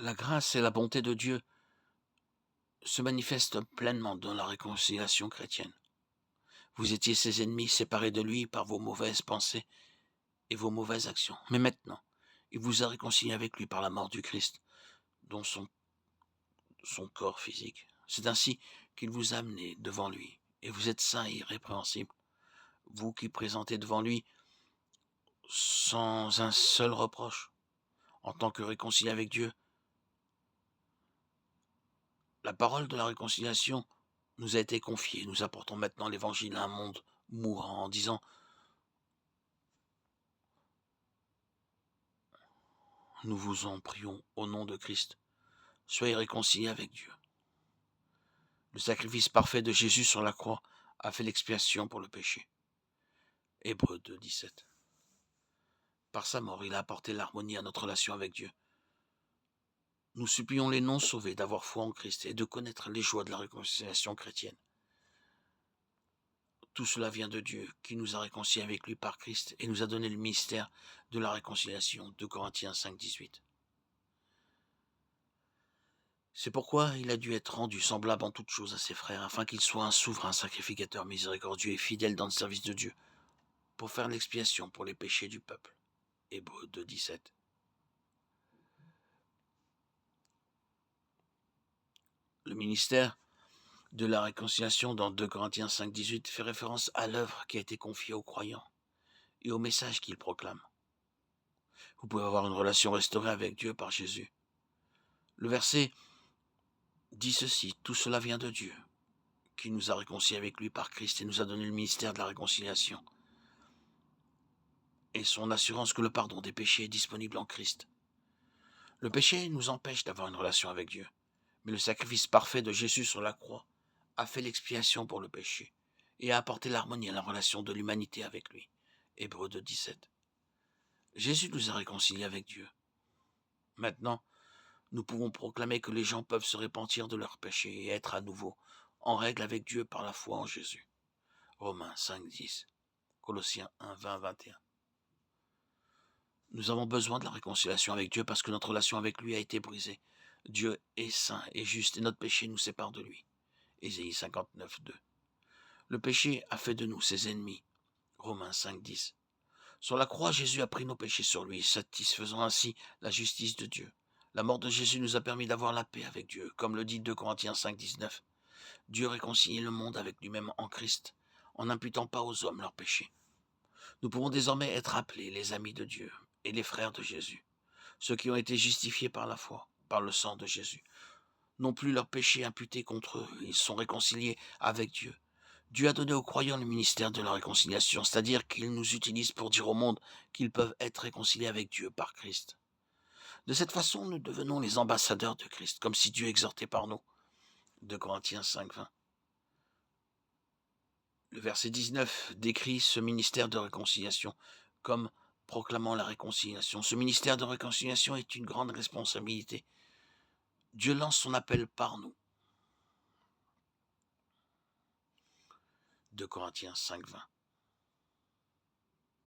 La grâce et la bonté de Dieu se manifestent pleinement dans la réconciliation chrétienne. Vous étiez ses ennemis, séparés de lui par vos mauvaises pensées et vos mauvaises actions. Mais maintenant, il vous a réconcilié avec lui par la mort du Christ, dont son corps physique. C'est ainsi qu'il vous a amené devant lui, et vous êtes saints et irrépréhensibles, vous qui présentez devant lui sans un seul reproche, en tant que réconcilié avec Dieu. La parole de la réconciliation nous a été confiée. Nous apportons maintenant l'évangile à un monde mourant en disant: nous vous en prions au nom de Christ, soyez réconciliés avec Dieu. Le sacrifice parfait de Jésus sur la croix a fait l'expiation pour le péché. Hébreux 2, 17. Par sa mort, il a apporté l'harmonie à notre relation avec Dieu. Nous supplions les non-sauvés d'avoir foi en Christ et de connaître les joies de la réconciliation chrétienne. Tout cela vient de Dieu, qui nous a réconciliés avec lui par Christ et nous a donné le mystère de la réconciliation. 2 Corinthiens 5, 18. C'est pourquoi il a dû être rendu semblable en toutes choses à ses frères, afin qu'il soit un souverain sacrificateur miséricordieux et fidèle dans le service de Dieu, pour faire l'expiation pour les péchés du peuple. Hébreux 2, 17. Le ministère de la réconciliation dans 2 Corinthiens 5, 18 fait référence à l'œuvre qui a été confiée aux croyants et au message qu'il proclame. Vous pouvez avoir une relation restaurée avec Dieu par Jésus. Le verset dit ceci: tout cela vient de Dieu, qui nous a réconciliés avec lui par Christ et nous a donné le ministère de la réconciliation et son assurance que le pardon des péchés est disponible en Christ. Le péché nous empêche d'avoir une relation avec Dieu, mais le sacrifice parfait de Jésus sur la croix a fait l'expiation pour le péché et a apporté l'harmonie à la relation de l'humanité avec lui. Hébreux 2, 17. Jésus nous a réconciliés avec Dieu. Maintenant, nous pouvons proclamer que les gens peuvent se repentir de leurs péchés et être à nouveau en règle avec Dieu par la foi en Jésus. Romains 5, 10. Colossiens 1, 20, 21. Nous avons besoin de la réconciliation avec Dieu parce que notre relation avec lui a été brisée. Dieu est saint et juste et notre péché nous sépare de lui. Ésaïe 59, 2. Le péché a fait de nous ses ennemis. Romains 5, 10. Sur la croix, Jésus a pris nos péchés sur lui, satisfaisant ainsi la justice de Dieu. La mort de Jésus nous a permis d'avoir la paix avec Dieu, comme le dit 2 Corinthiens 5, 19. Dieu réconcilie le monde avec lui-même en Christ, en n'imputant pas aux hommes leurs péchés. Nous pouvons désormais être appelés les amis de Dieu et les frères de Jésus, ceux qui ont été justifiés par la foi, par le sang de Jésus. Non plus leurs péchés imputés contre eux, ils sont réconciliés avec Dieu. Dieu a donné aux croyants le ministère de la réconciliation, c'est-à-dire qu'il nous utilise pour dire au monde qu'ils peuvent être réconciliés avec Dieu par Christ. De cette façon, nous devenons les ambassadeurs de Christ, comme si Dieu exhortait par nous. 2 Corinthiens 5, 20. Le verset 19 décrit ce ministère de réconciliation comme proclamant la réconciliation. Ce ministère de réconciliation est une grande responsabilité. Dieu lance son appel par nous. 2 Corinthiens 5, 20.